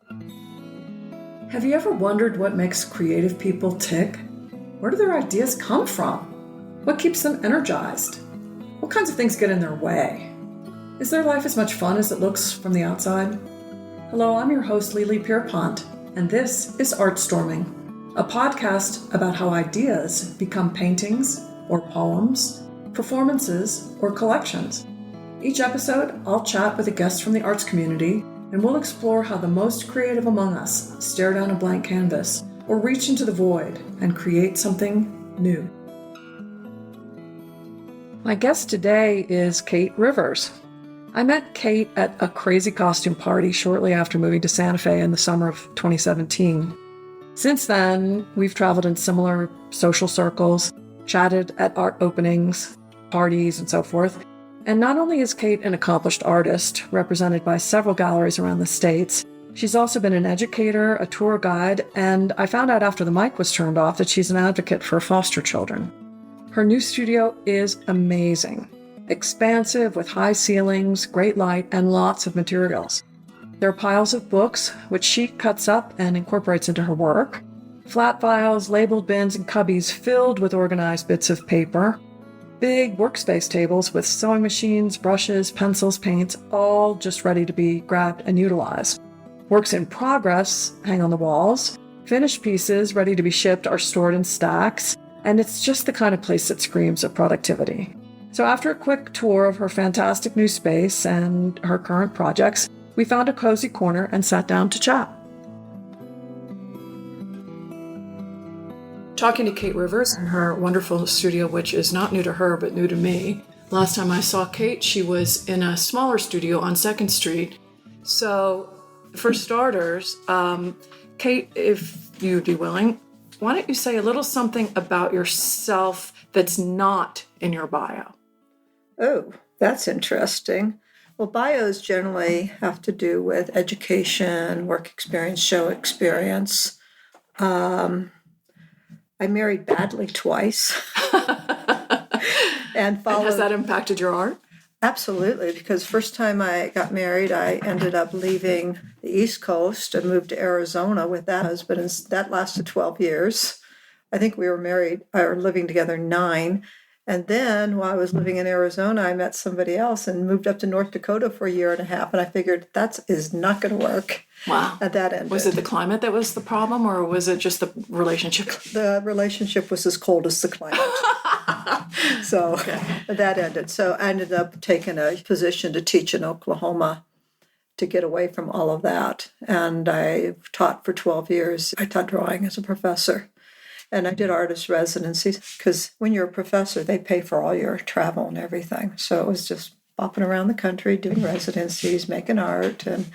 Have you ever wondered what makes creative people tick? Where do their ideas come from? What keeps them energized? What kinds of things get in their way? Is their life as much fun as it looks from the outside? Hello, I'm your host, Lily Pierpont, and this is ArtStorming, a podcast about how ideas become paintings or poems, performances, or collections. Each episode, I'll chat with a guest from the arts community, and we'll explore how the most creative among us stare down a blank canvas or reach into the void and create something new. My guest today is Kate Rivers. I met Kate at a crazy costume party shortly after moving to Santa Fe in the summer of 2017. Since then, we've traveled in similar social circles, chatted at art openings, parties, and so forth. And not only is Kate an accomplished artist, represented by several galleries around the States, she's also been an educator, a tour guide, and I found out after the mic was turned off that she's an advocate for foster children. Her new studio is amazing, expansive with high ceilings, great light, and lots of materials. There are piles of books, which she cuts up and incorporates into her work, flat files, labeled bins, and cubbies filled with organized bits of paper, big workspace tables with sewing machines, brushes, pencils, paints, all just ready to be grabbed and utilized. Works in progress hang on the walls. Finished pieces ready to be shipped are stored in stacks, and it's just the kind of place that screams of productivity. So after a quick tour of her fantastic new space and her current projects, we found a cozy corner and sat down to chat. Talking to Kate Rivers in her wonderful studio, which is not new to her, but new to me. Last time I saw Kate, she was in a smaller studio on 2nd Street. So, for starters, Kate, if you'd be willing, why don't you say a little something about yourself that's not in your bio? Oh, that's interesting. Well, bios generally have to do with education, work experience, show experience. I married badly twice. and has that impacted your art? Absolutely, because first time I got married, I ended up leaving the East Coast and moved to Arizona with that husband, and that lasted 12 years. I think we were married or living together 9. And then while I was living in Arizona, I met somebody else and moved up to North Dakota for a year and a half. And I figured that is not going to work. Wow. And that ended. Was it the climate that was the problem, or was it just the relationship? The relationship was as cold as the climate. So okay. That ended. So I ended up taking a position to teach in Oklahoma to get away from all of that. And I taught for 12 years. I taught drawing as a professor. And I did artist residencies because when you're a professor, they pay for all your travel and everything. So it was just bopping around the country, doing residencies, making art. And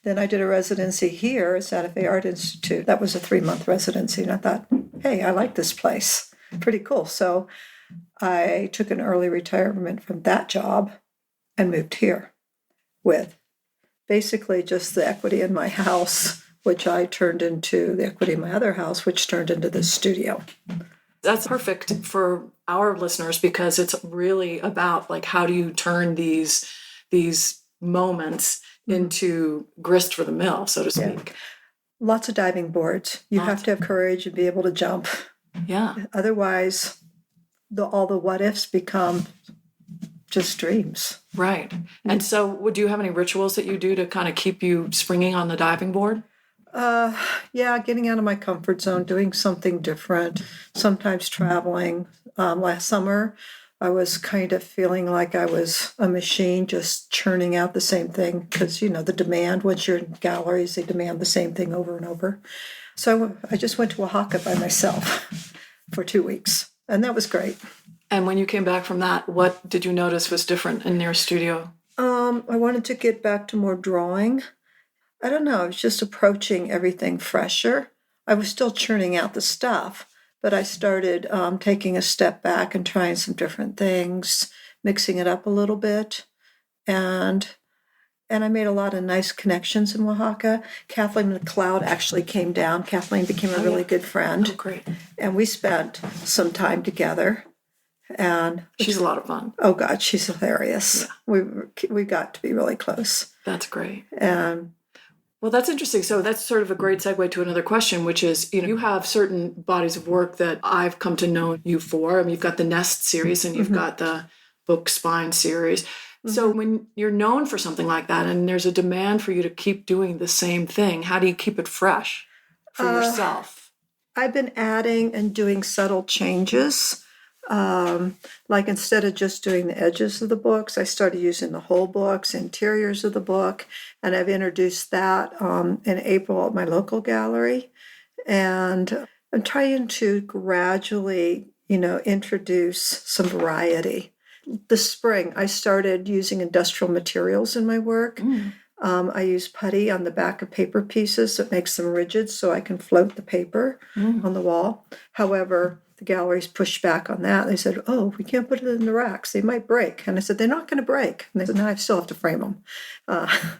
then I did a residency here at Santa Fe Art Institute. That was a 3-month residency. And I thought, hey, I like this place. Pretty cool. So I took an early retirement from that job and moved here with basically just the equity in my house, which I turned into the equity in my other house, which turned into this studio. That's perfect for our listeners because it's really about like how do you turn these moments into grist for the mill, so to speak. Yeah. Lots of diving boards. You have to have courage and be able to jump. Yeah. Otherwise, all the what ifs become just dreams. Right. And so would you have any rituals that you do to kind of keep you springing on the diving board? Yeah, getting out of my comfort zone, doing something different, sometimes traveling. Last summer, I was kind of feeling like I was a machine just churning out the same thing because, the demand, once you're in galleries, they demand the same thing over and over. So I just went to Oaxaca by myself for 2 weeks, and that was great. And when you came back from that, what did you notice was different in your studio? I wanted to get back to more drawing. I don't know, I was just approaching everything fresher. I was still churning out the stuff, but I started taking a step back and trying some different things, mixing it up a little bit. And I made a lot of nice connections in Oaxaca. Kathleen McLeod actually came down. Kathleen became a really good friend. Oh, great. And we spent some time together. And she's a lot of fun. Oh, God, she's hilarious. Yeah. We got to be really close. That's great. And Well, that's interesting. So that's sort of a great segue to another question, which is, you have certain bodies of work that I've come to know you for. I mean, you've got the Nest series and you've got the Book Spine series. So when you're known for something like that and there's a demand for you to keep doing the same thing, how do you keep it fresh for yourself? I've been adding and doing subtle changes. Like instead of just doing the edges of the books, I started using the whole books, interiors of the book, and I've introduced that in April at my local gallery. And I'm trying to gradually, introduce some variety. This spring, I started using industrial materials in my work. I use putty on the back of paper pieces that makes them rigid so I can float the paper on the wall. However, the galleries pushed back on that. They said, "Oh, we can't put it in the racks. They might break." And I said, "They're not going to break." And they said, "No, I still have to frame them."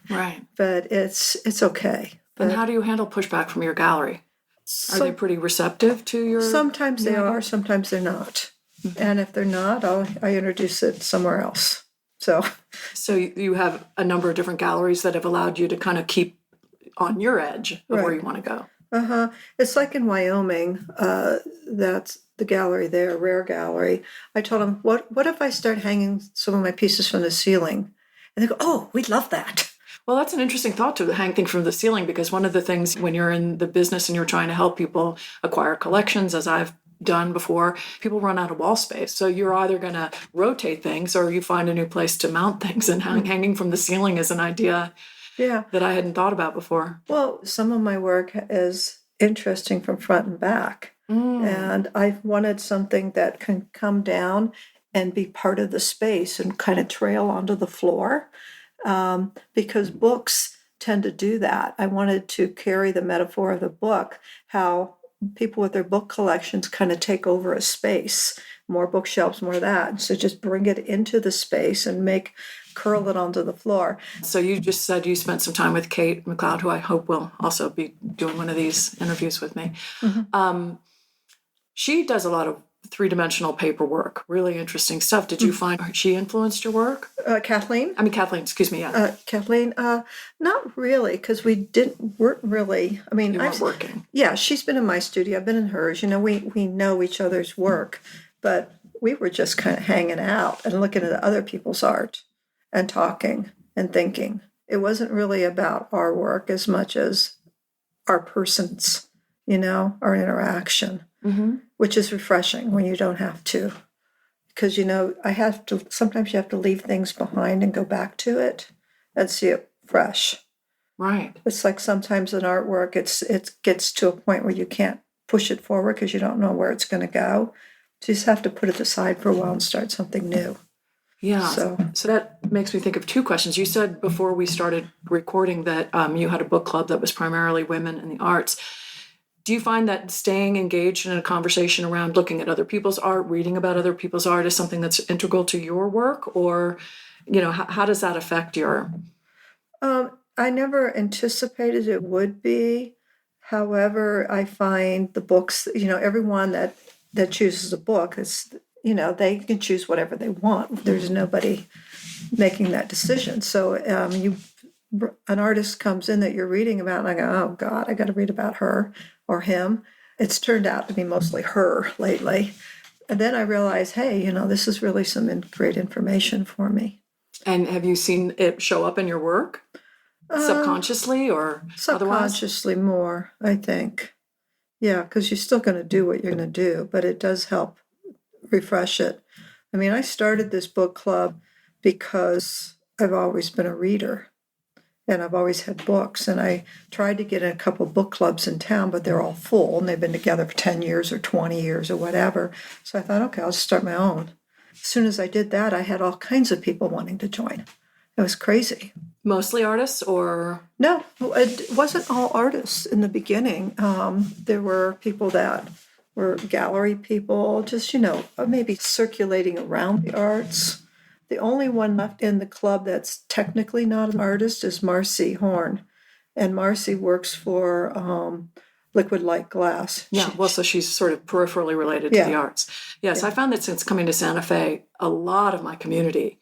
Right. But it's okay. And how do you handle pushback from your gallery? Are they pretty receptive to your... Sometimes they are, sometimes they're not. And if they're not, I introduce it somewhere else. So you have a number of different galleries that have allowed you to kind of keep on your edge of where you want to go. It's like in Wyoming, that's the gallery there, Rare Gallery. I told them, what if I start hanging some of my pieces from the ceiling? And they go, "Oh, we'd love that." Well, that's an interesting thought to hang things from the ceiling, because one of the things when you're in the business and you're trying to help people acquire collections, as I've done before, people run out of wall space. So you're either going to rotate things or you find a new place to mount things, and hanging from the ceiling is an idea that I hadn't thought about before. Well, some of my work is interesting from front and back. And I wanted something that can come down and be part of the space and kind of trail onto the floor, because books tend to do that. I wanted to carry the metaphor of the book, how people with their book collections kind of take over a space, more bookshelves, more of that. So just bring it into the space and curl it onto the floor. So you just said you spent some time with Kate McLeod, who I hope will also be doing one of these interviews with me. She does a lot of three-dimensional paperwork, really interesting stuff. Did you find she influenced your work? Kathleen, excuse me, yeah. Kathleen, not really, because weren't really, I mean, You weren't working. Yeah, she's been in my studio, I've been in hers. We know each other's work, but we were just kind of hanging out and looking at other people's art and talking and thinking. It wasn't really about our work as much as our persons, our interaction, which is refreshing when you don't have to. Because, sometimes you have to leave things behind and go back to it and see it fresh. Right. It's like sometimes in artwork, it gets to a point where you can't push it forward because you don't know where it's going to go. So you just have to put it aside for a while and start something new. Yeah. So that makes me think of two questions. You said before we started recording that you had a book club that was primarily women in the arts. Do you find that staying engaged in a conversation around looking at other people's art, reading about other people's art is something that's integral to your work? Or, how does that affect your... I never anticipated it would be. However, I find the books, everyone that chooses a book, they can choose whatever they want. There's nobody making that decision. So an artist comes in that you're reading about, and I go, "Oh God, I got to read about her or him." It's turned out to be mostly her lately. And then I realized, hey, this is really some great information for me. And have you seen it show up in your work? Subconsciously or subconsciously otherwise? More, I think. Yeah, because you're still going to do what you're going to do, but it does help refresh it. I mean, I started this book club because I've always been a reader and I've always had books, and I tried to get in a couple book clubs in town, but they're all full and they've been together for 10 years or 20 years or whatever. So I thought, okay, I'll just start my own. As soon as I did that, I had all kinds of people wanting to join. It was crazy. Mostly artists or? No, it wasn't all artists in the beginning. There were people that were gallery people, just, maybe circulating around the arts. The only one left in the club that's technically not an artist is Marcy Horn. And Marcy works for Liquid Light Glass. Yeah, so she's sort of peripherally related to the arts. Yes, I found that since coming to Santa Fe, a lot of my community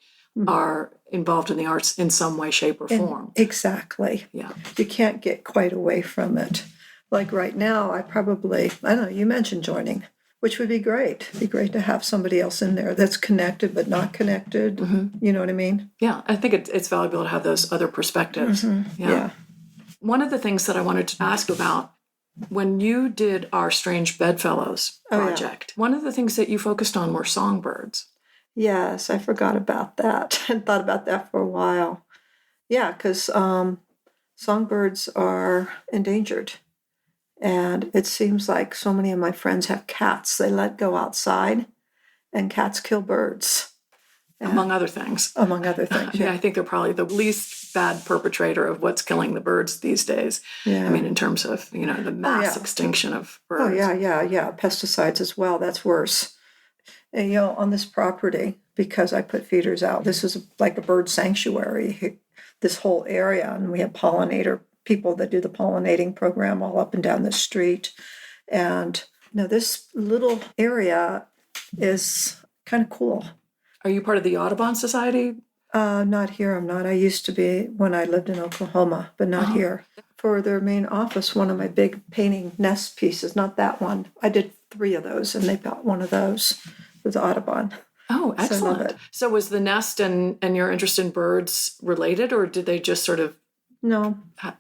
are involved in the arts in some way, shape, or form. Exactly. Yeah. You can't get quite away from it. Like right now, I don't know, you mentioned joining, which would be great. It'd be great to have somebody else in there that's connected but not connected. Mm-hmm. You know what I mean? Yeah, I think it's valuable to have those other perspectives. Mm-hmm. Yeah. Yeah. One of the things that I wanted to ask about, when you did our Strange Bedfellows project, one of the things that you focused on were songbirds. Yes, I forgot about that. I thought about that for a while. Yeah, because songbirds are endangered. And it seems like so many of my friends have cats. They let go outside, and cats kill birds. Among other things. Among other things, yeah. I think they're probably the least bad perpetrator of what's killing the birds these days. Yeah. I mean, in terms of, the mass extinction of birds. Oh, yeah. Pesticides as well. That's worse. And, on this property, because I put feeders out, this is like a bird sanctuary, this whole area. And we have pollinator people that do the pollinating program all up and down the street. And, this little area is kind of cool. Are you part of the Audubon Society? Not here, I'm not. I used to be when I lived in Oklahoma, but not here. For their main office, one of my big painting nest pieces, not that one. I did 3 of those, and they got one of those with Audubon. Oh, excellent. So was the nest and your interest in birds related, or did they just sort of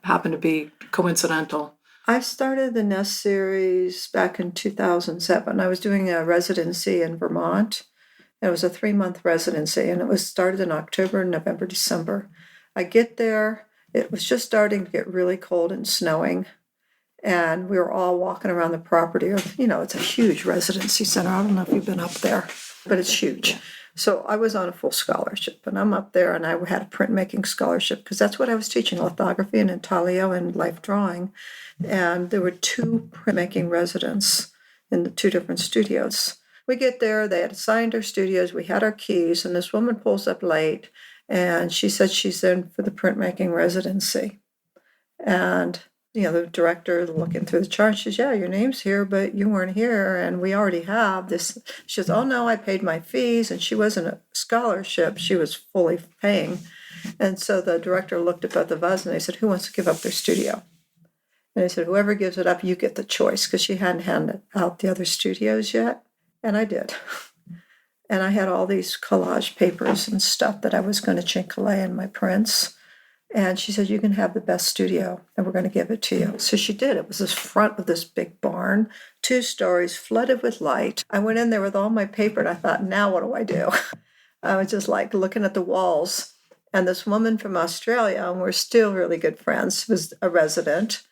happen to be coincidental? I started the nest series back in 2007. I was doing a residency in Vermont. It was a 3-month residency, and it was started in October, November, December. I get there, it was just starting to get really cold and snowing, and we were all walking around the property. It's a huge residency center. I don't know if you've been up there, but it's huge. Yeah. So I was on a full scholarship, and I'm up there, and I had a printmaking scholarship because that's what I was teaching, lithography and intaglio and life drawing. And there were 2 printmaking residents in the 2 different studios. We get there, they had assigned our studios, we had our keys, and this woman pulls up late, and she said she's in for the printmaking residency. And, the director looking through the chart, she says, yeah, your name's here, but you weren't here, and we already have this. She says, oh, no, I paid my fees, and she wasn't a scholarship, she was fully paying. And so the director looked at both of us, and they said, who wants to give up their studio? And they said, whoever gives it up, you get the choice, because she hadn't handed out the other studios yet. And I did. And I had all these collage papers and stuff that I was going to chinkale in my prints. And she said, you can have the best studio, and we're going to give it to you. So she did. It was this front of this big barn, 2 stories, flooded with light. I went in there with all my paper, and I thought, now what do I do? I was just like looking at the walls. And this woman from Australia, and we're still really good friends, was a resident.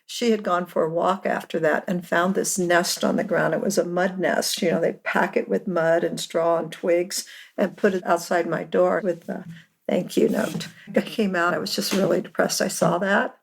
She had gone for a walk after that and found this nest on the ground. It was a mud nest. They pack it with mud and straw and twigs and put it outside my door with a thank you note. I came out. I was just really depressed. I saw that.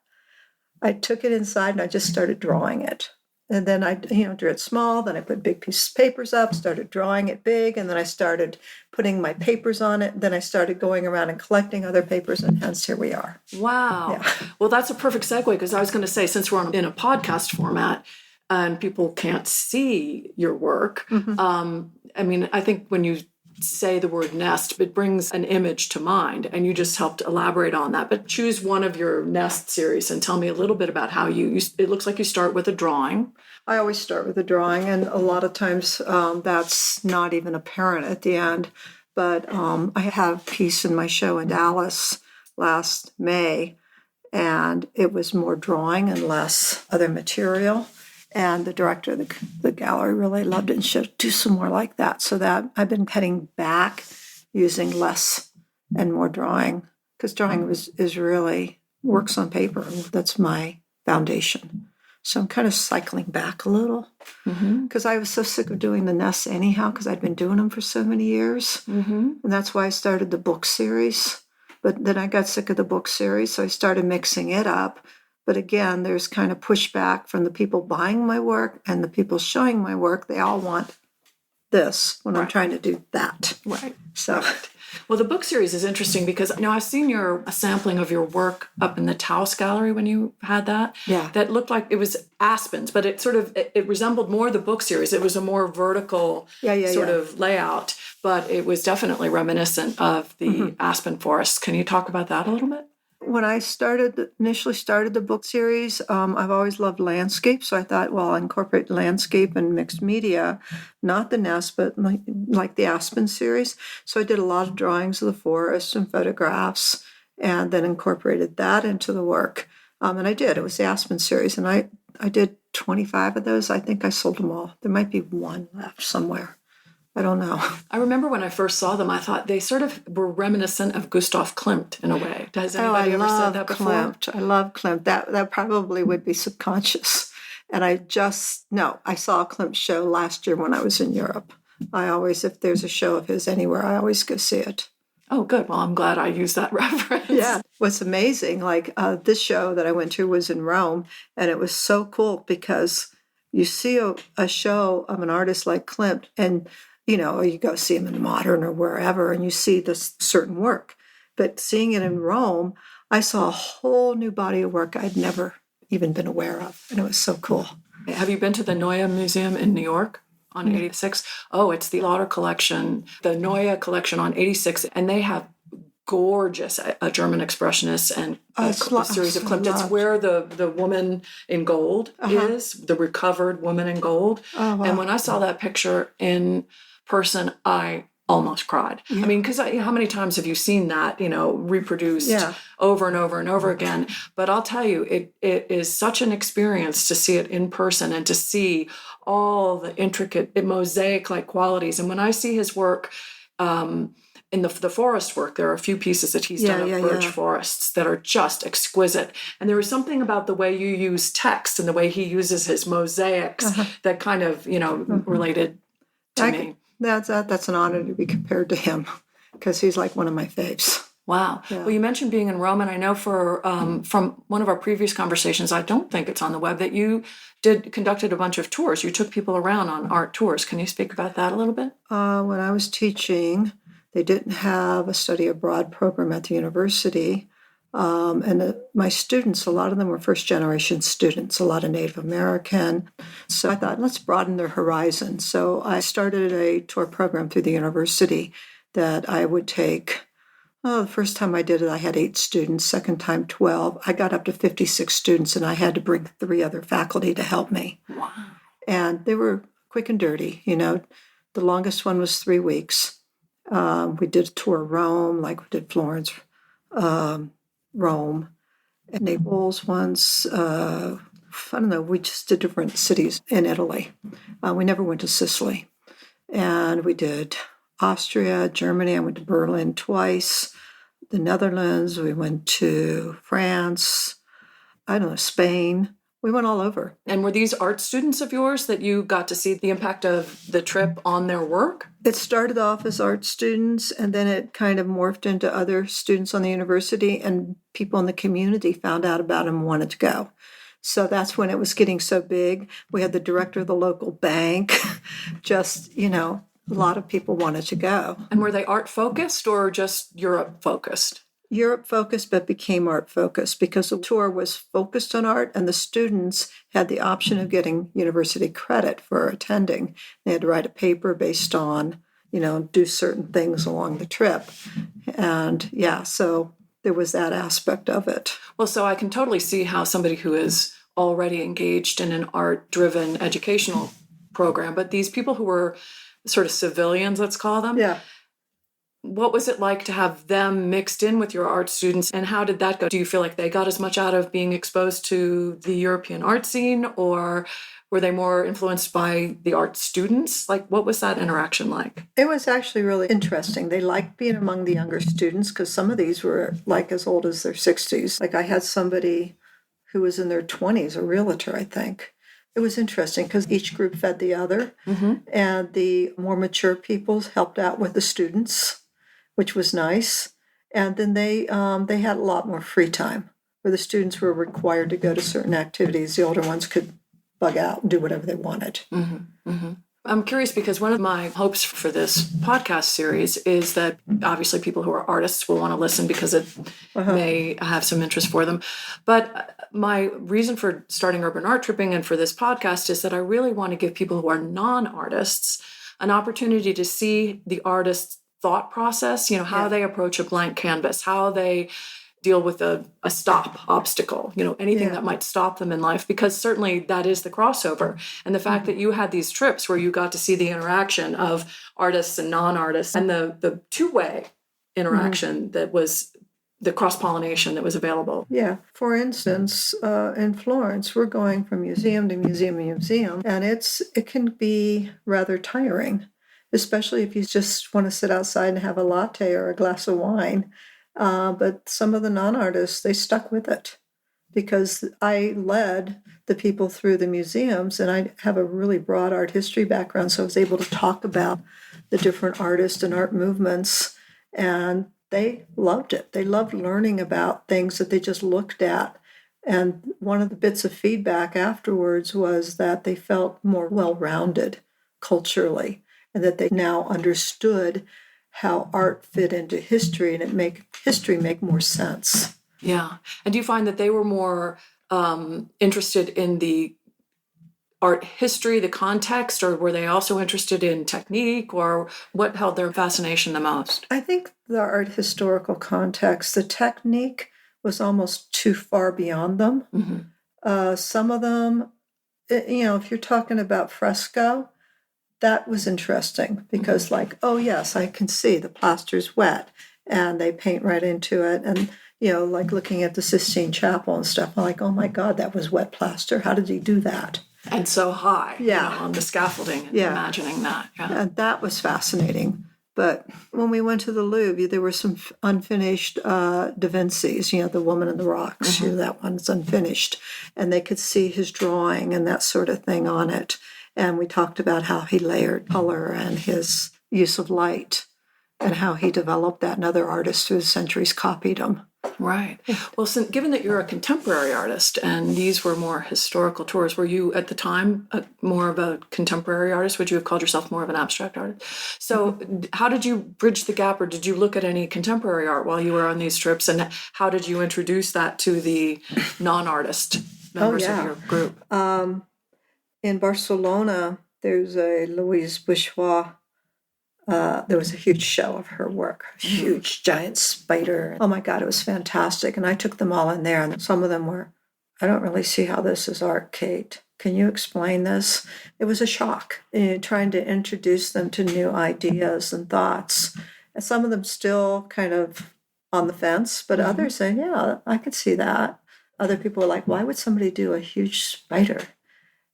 I took it inside and I just started drawing it. And then I, drew it small. Then I put big pieces of papers up, started drawing it big. And then I started putting my papers on it. Then I started going around and collecting other papers. And hence here we are. Wow. Yeah. Well, that's a perfect segue, because I was going to say, since we're in a podcast format and people can't see your work, I think when you say the word nest, it brings an image to mind, and you just helped elaborate on that. But choose one of your nest series and tell me a little bit about how it looks like you start with a drawing. I always start with a drawing, and a lot of times that's not even apparent at the end. But I had a piece in my show in Dallas last May, and it was more drawing and less other material. And the director of the gallery really loved it and said, do some more like that. So that I've been heading back using less and more drawing, because drawing is really works on paper. That's my foundation. So I'm kind of cycling back a little, because I was so sick of doing the nests anyhow, because I'd been doing them for so many years. And that's why I started the book series. But then I got sick of the book series, so I started mixing it up. But again, there's kind of pushback from the people buying my work and the people showing my work. They all want this when I'm trying to do that. Right. So, Well, the book series is interesting because, I've seen a sampling of your work up in the Taos Gallery when you had that. Yeah. That looked like it was aspens, but it resembled more the book series. It was a more vertical of layout, but it was definitely reminiscent of the aspen forest. Can you talk about that a little bit? When I initially started the book series, I've always loved landscape. So I thought, well, I'll incorporate landscape and mixed media, not the nest, but like the Aspen series. So I did a lot of drawings of the forest and photographs, and then incorporated that into the work. And I did. It was the Aspen series, and I did 25 of those. I think I sold them all. There might be one left somewhere. I don't know. I remember when I first saw them, I thought they sort of were reminiscent of Gustav Klimt in a way. Has anybody ever said that before? Klimt. I love Klimt. That probably would be subconscious. And I saw a Klimt show last year when I was in Europe. If there's a show of his anywhere, I always go see it. Oh, good. Well, I'm glad I used that reference. Yeah. What's amazing, this show that I went to was in Rome, and it was so cool because you see a show of an artist like Klimt, and you go see him in Modern or wherever, and you see this certain work. But seeing it in Rome, I saw a whole new body of work I'd never even been aware of, and it was so cool. Have you been to the Neue Museum in New York on 86? Oh, it's the Lauder collection, the Neue collection on 86, and they have gorgeous German expressionists and a series of Klimt. It's where the woman in gold is, the recovered woman in gold. Oh, wow. And when I saw that picture in person, I almost cried. Yeah. I mean, because how many times have you seen that, reproduced over and over and over again? But I'll tell you, it is such an experience to see it in person and to see all the intricate mosaic-like qualities. And when I see his work, in the forest work, there are a few pieces that he's done of birch forests that are just exquisite. And there was something about the way you use text and the way he uses his mosaics that kind of, related to me. That's an honor to be compared to him because he's like one of my faves. Wow. Yeah. Well, you mentioned being in Rome, and I know from one of our previous conversations, I don't think it's on the web, that you conducted a bunch of tours. You took people around on art tours. Can you speak about that a little bit? When I was teaching, they didn't have a study abroad program at the university. My students, a lot of them were first-generation students, a lot of Native American. So I thought, let's broaden their horizon. So I started a tour program through the university that I would take. The first time I did it, I had 8 students. Second time, 12. I got up to 56 students, and I had to bring 3 other faculty to help me. Wow. And they were quick and dirty. The longest one was 3 weeks. We did a tour of Rome, like we did Florence, Rome, and Naples once. I don't know, we just did different cities in Italy. We never went to Sicily. And we did Austria, Germany. I went to Berlin twice. The Netherlands. We went to France. Spain. We went all over. And were these art students of yours that you got to see the impact of the trip on their work? It started off as art students, and then it kind of morphed into other students on the university, and people in the community found out about them and wanted to go. So that's when it was getting so big. We had the director of the local bank. A lot of people wanted to go. And were they art-focused or just Europe-focused? Europe-focused, but became art-focused because the tour was focused on art, and the students had the option of getting university credit for attending. They had to write a paper based on, do certain things along the trip. And so there was that aspect of it. Well, so I can totally see how somebody who is already engaged in an art-driven educational program, but these people who were sort of civilians, let's call them. Yeah. What was it like to have them mixed in with your art students, and how did that go? Do you feel like they got as much out of being exposed to the European art scene, or were they more influenced by the art students? Like, what was that interaction like? It was actually really interesting. They liked being among the younger students because some of these were like as old as their 60s. Like I had somebody who was in their 20s, a realtor, I think. It was interesting because each group fed the other, and the more mature people helped out with the students, which was nice. And then they had a lot more free time, where the students were required to go to certain activities. The older ones could bug out and do whatever they wanted. I'm curious because one of my hopes for this podcast series is that obviously people who are artists will want to listen because it may have some interest for them. But my reason for starting Urban Art Tripping and for this podcast is that I really want to give people who are non-artists an opportunity to see the artist's thought process, how they approach a blank canvas, how they deal with a stop obstacle, anything that might stop them in life, because certainly that is the crossover. And the fact that you had these trips where you got to see the interaction of artists and non-artists and the two-way interaction that was the cross-pollination that was available. Yeah. For instance, in Florence, we're going from museum to museum to museum, and it can be rather tiring, especially if you just want to sit outside and have a latte or a glass of wine. But some of the non-artists, they stuck with it because I led the people through the museums, and I have a really broad art history background, so I was able to talk about the different artists and art movements, and they loved it. They loved learning about things that they just looked at. And one of the bits of feedback afterwards was that they felt more well-rounded culturally, and that they now understood how art fit into history, and it make history make more sense. Yeah. And do you find that they were more interested in the art history, the context, or were they also interested in technique, or what held their fascination the most? I think the art historical context, the technique was almost too far beyond them. Some of them, if you're talking about fresco, that was interesting because oh yes, I can see the plaster's wet and they paint right into it. And, like looking at the Sistine Chapel and stuff, I'm like, oh my God, that was wet plaster. How did he do that? And so high, on the scaffolding, imagining that. Yeah. And that was fascinating. But when we went to the Louvre, there were some unfinished Da Vinci's, the Woman in the Rocks, that one's unfinished. And they could see his drawing and that sort of thing on it. And we talked about how he layered color and his use of light and how he developed that, and other artists through the centuries copied him. Right. Well, given that you're a contemporary artist and these were more historical tours, were you at the time more of a contemporary artist? Would you have called yourself more of an abstract artist? So how did you bridge the gap, or did you look at any contemporary art while you were on these trips? And how did you introduce that to the non-artist members of your group? In Barcelona, there's a Louise Bourgeois. There was a huge show of her work, a huge giant spider. Oh my God, it was fantastic. And I took them all in there, and some of them were, I don't really see how this is art, Kate. Can you explain this? It was a shock, trying to introduce them to new ideas and thoughts. And some of them still kind of on the fence, but others saying, yeah, I could see that. Other people were like, why would somebody do a huge spider?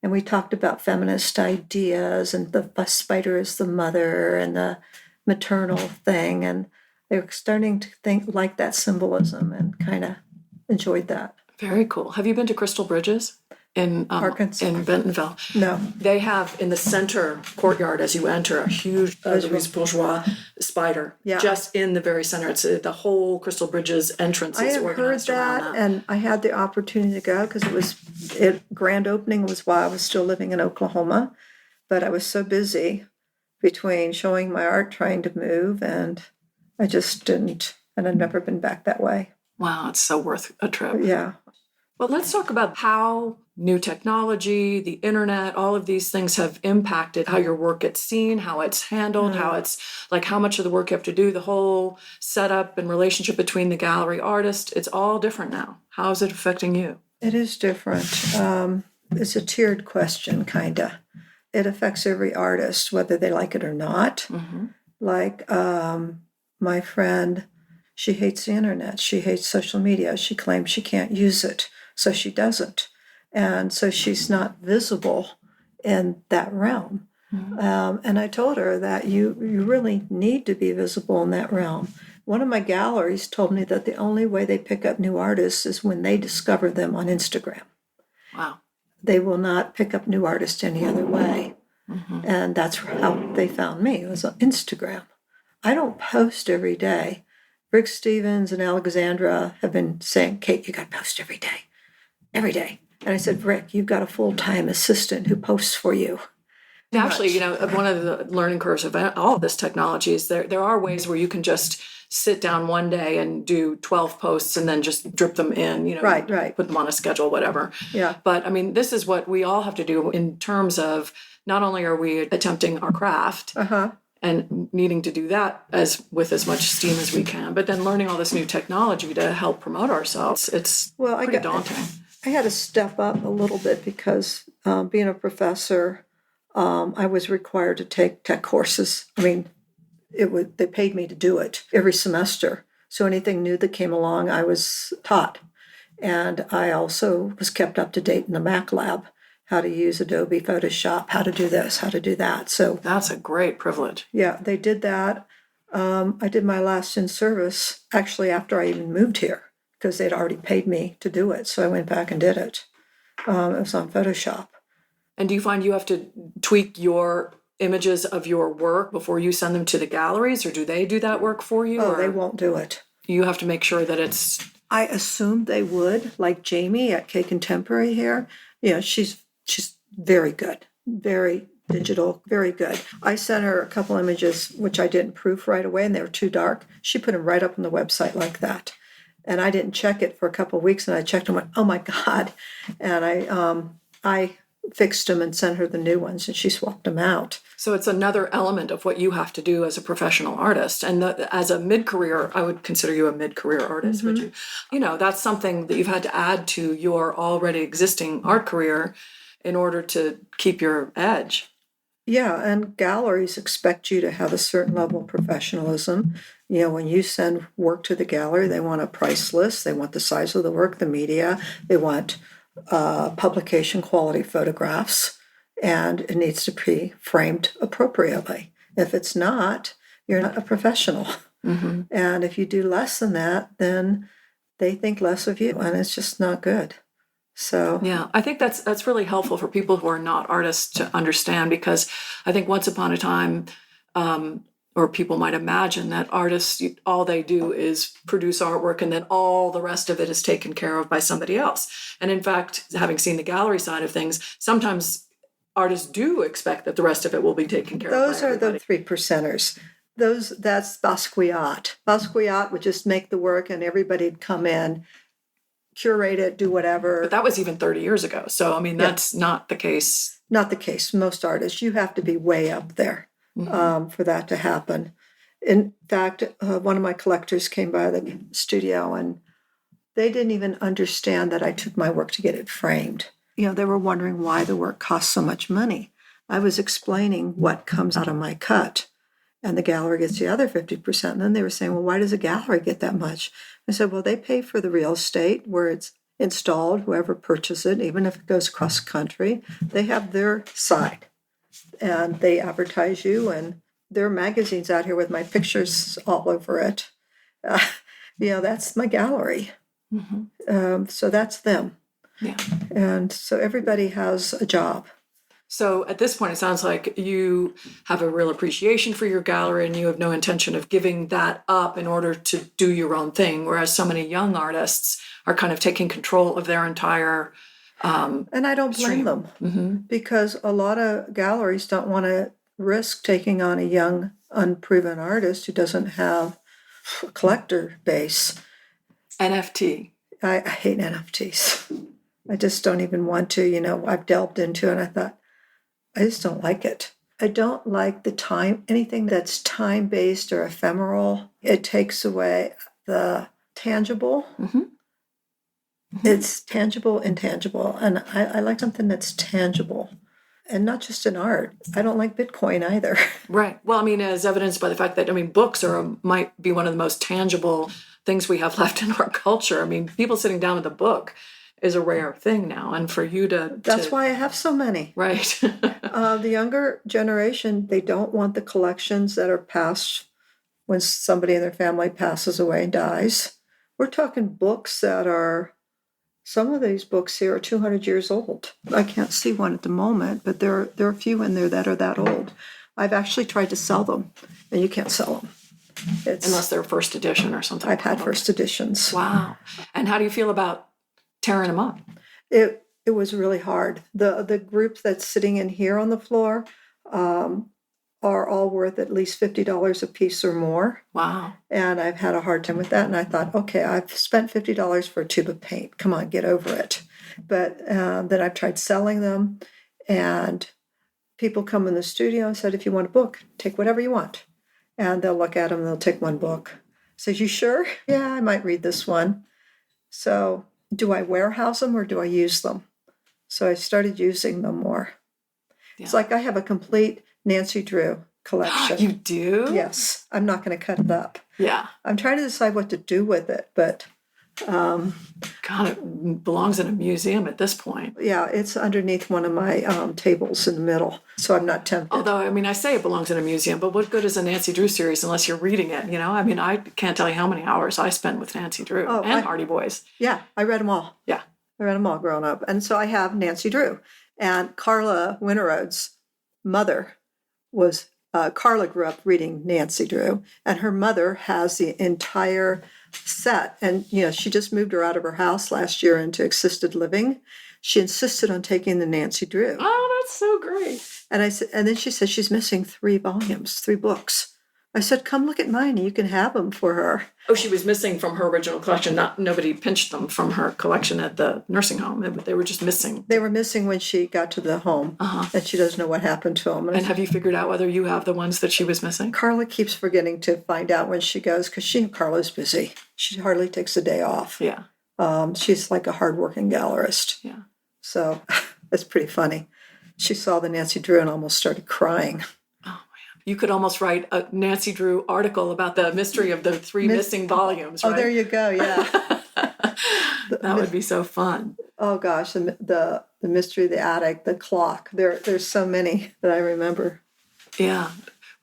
And we talked about feminist ideas and the spider is the mother and the maternal thing. And they were starting to like that symbolism and kind of enjoyed that. Very cool. Have you been to Crystal Bridges in Arkansas? In Bentonville? No. They have in the center courtyard as you enter a huge Louise Bourgeois spider. Yeah. Just in the very center. It's the whole Crystal Bridges entrance is organized around that. And I had the opportunity to go because grand opening was while I was still living in Oklahoma, but I was so busy between showing my art, trying to move, and I just didn't, and I've never been back that way. Wow, it's so worth a trip. Yeah. Well, let's talk about how new technology, the internet, all of these things have impacted how your work gets seen, how it's handled, how it's how much of the work you have to do, the whole setup and relationship between the gallery artist. It's all different now. How is it affecting you? It is different. It's a tiered question, kind of. It affects every artist, whether they like it or not. My friend, she hates the internet. She hates social media. She claims she can't use it, so she doesn't. And so she's not visible in that realm. And I told her that you really need to be visible in that realm. One of my galleries told me that the only way they pick up new artists is when they discover them on Instagram. Wow. They will not pick up new artists any other way. And that's how they found me. It was on Instagram. I don't post every day. Rick Stevens and Alexandra have been saying, Kate, you got to post every day. Every day. And I said, Rick, you've got a full-time assistant who posts for you. Actually, one of the learning curves of all of this technology is there are ways where you can just sit down one day and do 12 posts and then just drip them in, Right. put them on a schedule, whatever. Yeah. But I mean, this is what we all have to do in terms of not only are we attempting our craft and needing to do that with as much steam as we can, but then learning all this new technology to help promote ourselves. It's pretty daunting. I had to step up a little bit because being a professor, I was required to take tech courses. I mean, they paid me to do it every semester. So anything new that came along, I was taught. And I also was kept up to date in the Mac lab, how to use Adobe Photoshop, how to do this, how to do that. So that's a great privilege. Yeah, they did that. I did my last in service actually after I even moved here because they'd already paid me to do it. So I went back and did it. It was on Photoshop. And do you find you have to tweak your images of your work before you send them to the galleries, or do they do that work for you? Oh, they won't do it. You have to make sure that it's... I assumed they would, like Jamie at K Contemporary here. She's very good, very digital, very good. I sent her a couple images, which I didn't proof right away, and they were too dark. She put them right up on the website like that. And I didn't check it for a couple of weeks, and I checked them and went, oh my God. And I fixed them and sent her the new ones, and she swapped them out. So it's another element of what you have to do as a professional artist. And as a mid-career, I would consider you a mid-career artist, would you? That's something that you've had to add to your already existing art career in order to keep your edge. Yeah, and galleries expect you to have a certain level of professionalism. When you send work to the gallery, they want a price list, they want the size of the work, the media, they want publication quality photographs, and it needs to be framed appropriately. If it's not, you're not a professional. And if you do less than that, then they think less of you, and it's just not good. So yeah, I think that's really helpful for people who are not artists to understand, because I think once upon a time, or people might imagine that artists, all they do is produce artwork and then all the rest of it is taken care of by somebody else. And in fact, having seen the gallery side of things, sometimes artists do expect that the rest of it will be taken care of by everybody. Those are the 3%ers. That's Basquiat. Basquiat would just make the work and everybody'd come in, curate it, do whatever. But that was even 30 years ago. So, I mean, that's not the case. Not the case. Most artists, you have to be way up there for that to happen. In fact, one of my collectors came by the studio and they didn't even understand that I took my work to get it framed. They were wondering why the work cost so much money. I was explaining what comes out of my cut, and the gallery gets the other 50%. And then they were saying, well, why does a gallery get that much? I said, well, they pay for the real estate where it's installed, whoever purchases it, even if it goes across the country, they have their side. And they advertise you, and there are magazines out here with my pictures all over it. That's my gallery. So that's them. Yeah. And so everybody has a job. So at this point, it sounds like you have a real appreciation for your gallery and you have no intention of giving that up in order to do your own thing, whereas so many young artists are kind of taking control of their entire and I don't blame them, because a lot of galleries don't want to risk taking on a young, unproven artist who doesn't have a collector base. NFT. I hate NFTs. I just don't even want to. I've delved into it and I thought, I just don't like it. I don't like the time, anything that's time-based or ephemeral. It takes away the tangible. It's tangible, intangible. And I like something that's tangible and not just in art. I don't like Bitcoin either. Right. Well, I mean, as evidenced by the fact that, books might be one of the most tangible things we have left in our culture. I mean, people sitting down with a book is a rare thing now. And for you to... That's why I have so many. Right. The younger generation, they don't want the collections that are passed when somebody in their family passes away and dies. We're talking books that are... Some of these books here are 200 years old. I can't see one at the moment, but there are a few in there that are that old. I've actually tried to sell them, and you can't sell them. Unless they're first edition or something. I've had first editions. Wow. And how do you feel about tearing them up? It was really hard. The group that's sitting in here on the floor, are all worth at least $50 a piece or more. Wow. And I've had a hard time with that. And I thought, okay, I've spent $50 for a tube of paint. Come on, get over it. But then I've tried selling them, and people come in the studio and said, if you want a book, take whatever you want. And they'll look at them and they'll take one book. Says, you sure? Yeah, I might read this one. So do I warehouse them or do I use them? So I started using them more. Yeah. It's like I have a complete Nancy Drew collection. You do? Yes. I'm not going to cut it up. Yeah. I'm trying to decide what to do with it, but God, it belongs in a museum at this point. yeah, it's underneath one of my tables in the middle, so I'm not tempted. Although, I mean, I say it belongs in a museum, but what good is a Nancy Drew series unless you're reading it, you know? I mean, I can't tell you how many hours I spent with Nancy Drew and Hardy Boys. Yeah, I read them all. Yeah. I read them all growing up. And so I have Nancy Drew. And Carla Winterode's mother was, Carla grew up reading Nancy Drew, and her mother has the entire set. And, you know, she just moved her out of her house last year into assisted living. She insisted on taking the Nancy Drew. Oh, that's so great. And I said, and then she said she's missing 3 volumes, 3 books. I said, come look at mine. You can have them for her. Oh, she was missing from her original collection. Nobody pinched them from her collection at the nursing home. They were just missing. They were missing when she got to the home, and she doesn't know what happened to them. And have you figured out whether you have the ones that she was missing? Carla keeps forgetting to find out when she goes, because Carla's busy. She hardly takes a day off. Yeah. She's like a hardworking gallerist. Yeah. So it's pretty funny. She saw the Nancy Drew and almost started crying. You could almost write a Nancy Drew article about the mystery of the 3 missing volumes, right? Oh, there you go, yeah. That would be so fun. Oh, gosh, the mystery of the attic, the clock. There's so many that I remember. Yeah.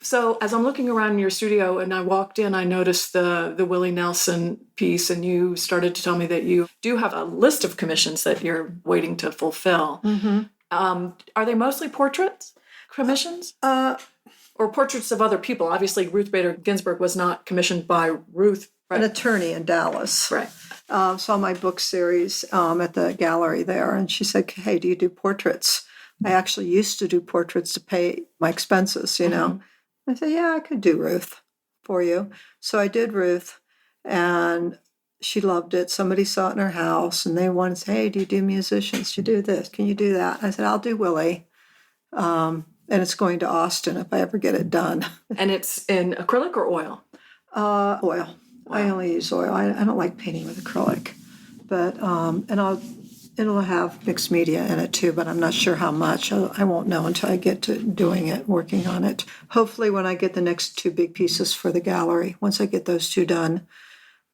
So as I'm looking around in your studio and I walked in, I noticed the Willie Nelson piece, and you started to tell me that you do have a list of commissions that you're waiting to fulfill. Mm-hmm. Are they mostly portraits commissions? Or portraits of other people? Obviously, Ruth Bader Ginsburg was not commissioned by Ruth. Right? An attorney in Dallas. Right. Saw my book series at the gallery there, and she said, hey, do you do portraits? I actually used to do portraits to pay my expenses, you know. I said, yeah, I could do Ruth for you. So I did Ruth, and she loved it. Somebody saw it in her house, and they wanted to say, hey, do you do musicians? Do you do this? Can you do that? I said, I'll do Willie. And it's going to Austin if I ever get it done. And it's in acrylic or oil? Oil. Wow. I only use oil. I don't like painting with acrylic. But, it'll have mixed media in it too, but I'm not sure how much. I won't know until I get to doing it, working on it. Hopefully when I get the next 2 big pieces for the gallery, once I get those 2 done,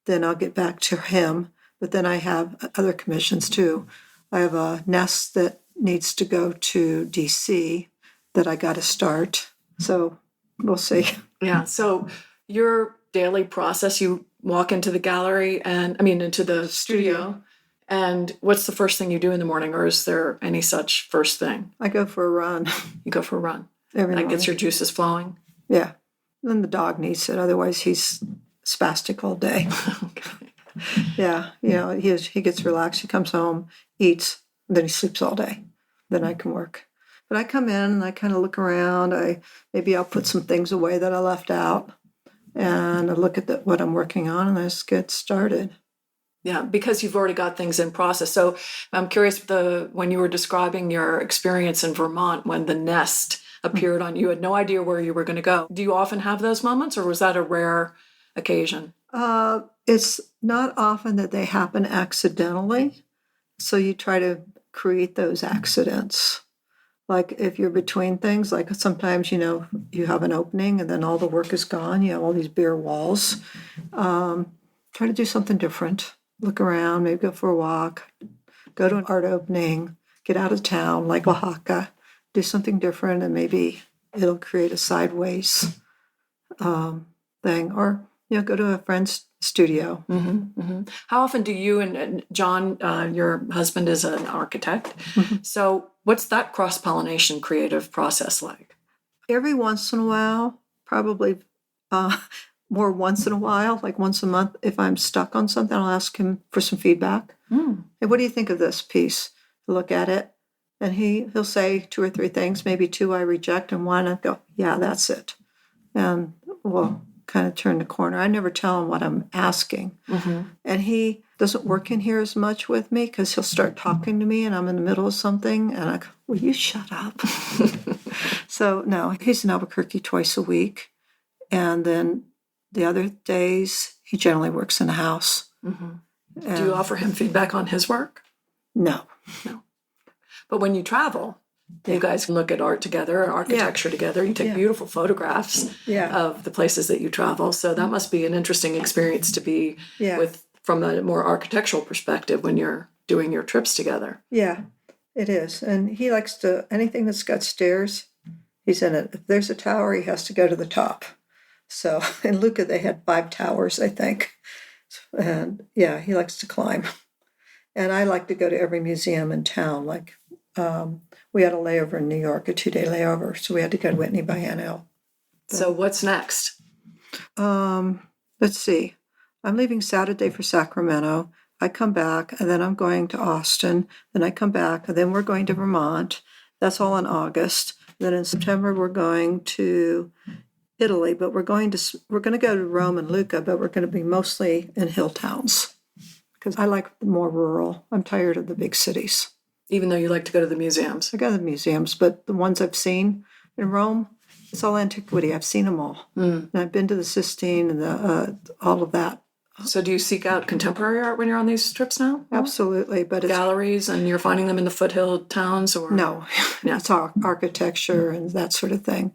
then I'll get back to him. But then I have other commissions too. I have a nest that needs to go to DC that I got to start. So we'll see. Yeah. So your daily process, you walk into the gallery into the studio. And what's the first thing you do in the morning, or is there any such first thing? I go for a run. You go for a run. Every morning. That gets your juices flowing? Yeah. And then the dog needs it. Otherwise he's spastic all day. Okay. Yeah. You know, he gets relaxed. He comes home, eats, and then he sleeps all day. Then I can work. But I come in and I kind of look around. Maybe I'll put some things away that I left out, and I look at what I'm working on, and I just get started. Yeah, because you've already got things in process. So I'm curious, when you were describing your experience in Vermont, when the nest appeared on you, had no idea where you were going to go. Do you often have those moments, or was that a rare occasion? It's not often that they happen accidentally. So you try to create those accidents. Like if you're between things, like sometimes, you know, you have an opening and then all the work is gone. You have all these bare walls. Try to do something different. Look around, maybe go for a walk, go to an art opening, get out of town, like Oaxaca, do something different, and maybe it'll create a sideways thing. Or, you know, go to a friend's studio. Mm-hmm, mm-hmm. How often do you and John, your husband, is an architect, so what's that cross-pollination creative process like? Every once in a while, probably more once in a while, like once a month, if I'm stuck on something, I'll ask him for some feedback. Hey, what do you think of this piece? Look at it, And he'll say 2 or 3 things, maybe 2 I reject, and 1 I go, yeah, that's it. And we'll kind of turn the corner. I never tell him what I'm asking. And he doesn't work in here as much with me because he'll start talking to me and I'm in the middle of something and I go, will you shut up? So no, he's in Albuquerque twice a week. And then the other days, he generally works in the house. Do you offer him feedback on his work? No. But when you travel, you guys can look at art together, architecture together. You take beautiful photographs of the places that you travel. So that must be an interesting experience to be with from a more architectural perspective when you're doing your trips together. Yeah, it is. And he likes to, anything that's got stairs, he's in it. If there's a tower, he has to go to the top. So in Lucca, they had 5 towers, I think. And yeah, he likes to climb. And I like to go to every museum in town. Like we had a layover in New York, a 2-day layover. So we had to go to Whitney Biennial. So what's next? Let's see. I'm leaving Saturday for Sacramento. I come back, and then I'm going to Austin. Then I come back, and then we're going to Vermont. That's all in August. Then in September, we're going to Italy, but we're going to go to Rome and Lucca, but we're going to be mostly in hill towns because I like the more rural. I'm tired of the big cities. Even though you like to go to the museums? I go to the museums, but the ones I've seen in Rome, it's all antiquity. I've seen them all. And I've been to the Sistine and all of that. So do you seek out contemporary art when you're on these trips now? Absolutely, but it's galleries, and you're finding them in the foothill towns, or no, it's architecture and that sort of thing.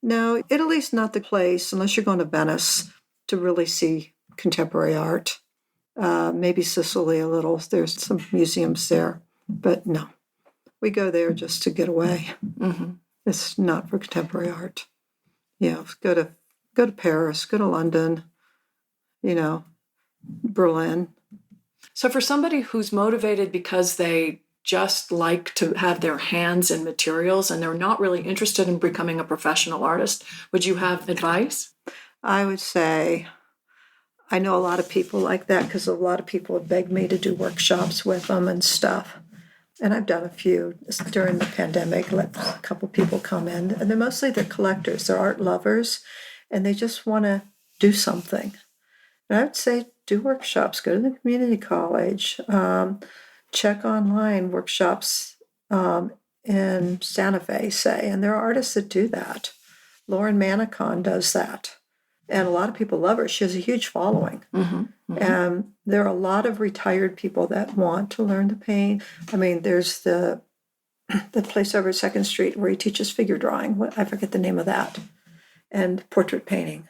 No, Italy's not the place unless you're going to Venice to really see contemporary art. Maybe Sicily a little. There's some museums there, but no, we go there just to get away. It's not for contemporary art. Go to Paris, go to London, Berlin. So for somebody who's motivated because they just like to have their hands in materials and they're not really interested in becoming a professional artist, would you have advice? I would say I know a lot of people like that because a lot of people have begged me to do workshops with them and stuff. And I've done a few during the pandemic, let a couple people come in. And they're collectors, they're art lovers, and they just want to do something. And I would say do workshops, go to the community college, check online workshops in Santa Fe, say, and there are artists that do that. Lauren Manicon does that. And a lot of people love her. She has a huge following. And there are a lot of retired people that want to learn to paint. I mean, there's the place over 2nd Street where he teaches figure drawing. I forget the name of that. And portrait painting.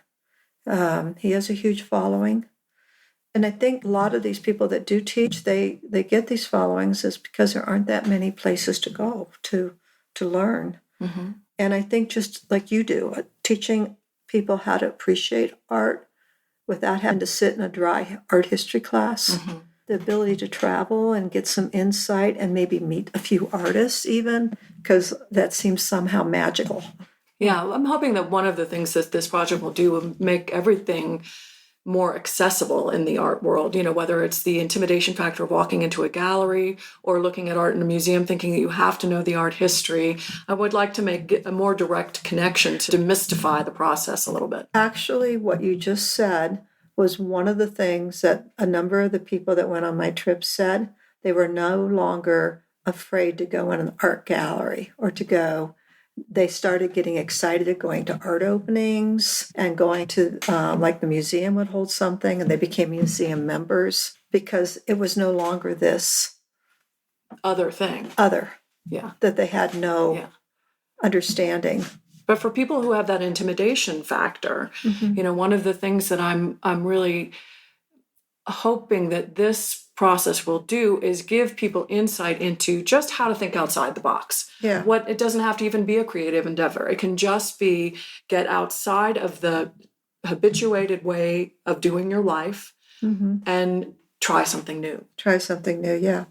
He has a huge following. And I think a lot of these people that do teach, they get these followings is because there aren't that many places to go to learn. And I think just like you do, teaching people how to appreciate art without having to sit in a dry art history class, the ability to travel and get some insight and maybe meet a few artists even, because that seems somehow magical. Yeah, I'm hoping that one of the things that this project will do will make everything more accessible in the art world, whether it's the intimidation factor of walking into a gallery or looking at art in a museum thinking that you have to know the art history. I would like to make a more direct connection to demystify the process a little bit. Actually, what you just said was one of the things that a number of the people that went on my trip said. They were no longer afraid to go in an art gallery or to go. They started getting excited at going to art openings and going to, like the museum would hold something, and they became museum members because it was no longer this other thing. That they had no understanding. But for people who have that intimidation factor, one of the things that I'm really hoping that this process will do is give people insight into just how to think outside the box. It doesn't have to even be a creative endeavor. It can just be get outside of the habituated way of doing your life and try something new. Yeah.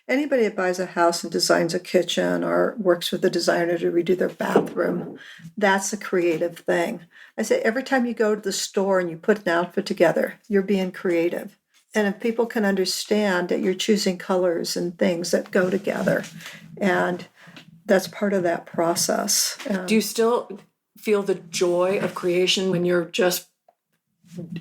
Anybody that buys a house and designs a kitchen or works with a designer to redo their bathroom, that's a creative thing. I say every time you go to the store and you put an outfit together, you're being creative. And if people can understand that you're choosing colors and things that go together, and that's part of that process. Do you still feel the joy of creation when you're just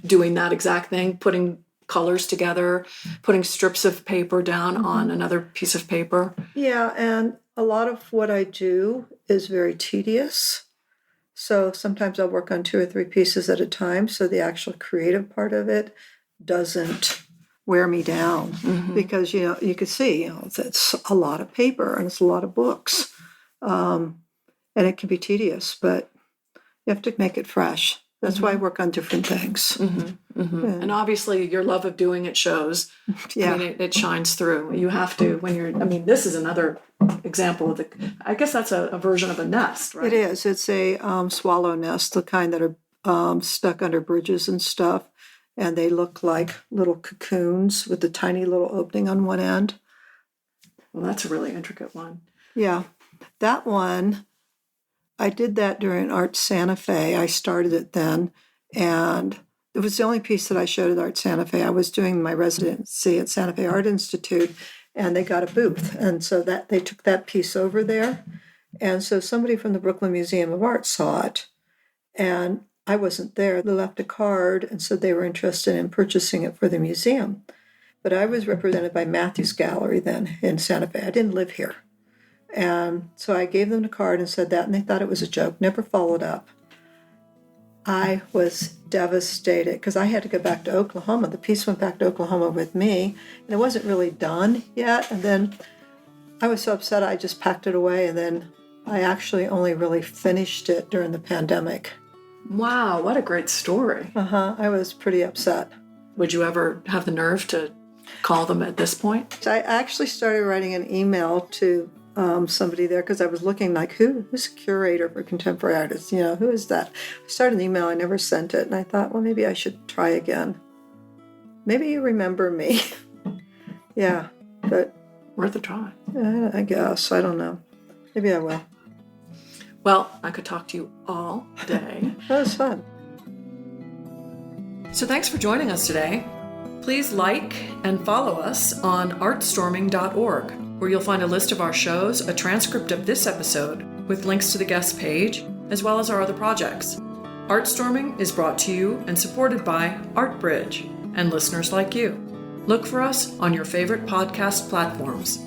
doing that exact thing, putting colors together, putting strips of paper down on another piece of paper? Yeah, and a lot of what I do is very tedious. So sometimes I'll work on 2 or 3 pieces at a time, so the actual creative part of it doesn't wear me down. Because, you can see, it's a lot of paper and it's a lot of books. And it can be tedious, but you have to make it fresh. That's why I work on different things. And obviously your love of doing it shows. Yeah. I mean, it shines through. You have to, when you're, I mean, this is another example of I guess that's a version of a nest, right? It is. It's a swallow nest, the kind that are stuck under bridges and stuff. And they look like little cocoons with a tiny little opening on one end. Well, that's a really intricate one. Yeah. That one, I did that during Art Santa Fe. I started it then. And it was the only piece that I showed at Art Santa Fe. I was doing my residency at Santa Fe Art Institute, and they got a booth. And so that they took that piece over there. And so somebody from the Brooklyn Museum of Art saw it. And I wasn't there. They left a card and said they were interested in purchasing it for the museum. But I was represented by Matthews Gallery then in Santa Fe. I didn't live here. And so I gave them the card and said that, and they thought it was a joke, never followed up. I was devastated because I had to go back to Oklahoma. The piece went back to Oklahoma with me, and it wasn't really done yet. And then I was so upset I just packed it away, and then I actually only really finished it during the pandemic. Wow, what a great story. I was pretty upset. Would you ever have the nerve to call them at this point? So I actually started writing an email to somebody there because I was looking like, who's a curator for contemporary artists? Who is that? I started an email, I never sent it, and I thought, well, maybe I should try again. Maybe you remember me. Yeah, but... Worth a try. I guess. I don't know. Maybe I will. Well, I could talk to you all day. That was fun. So thanks for joining us today. Please like and follow us on artstorming.org, where you'll find a list of our shows, a transcript of this episode, with links to the guest page, as well as our other projects. ArtStorming is brought to you and supported by ArtBridge and listeners like you. Look for us on your favorite podcast platforms.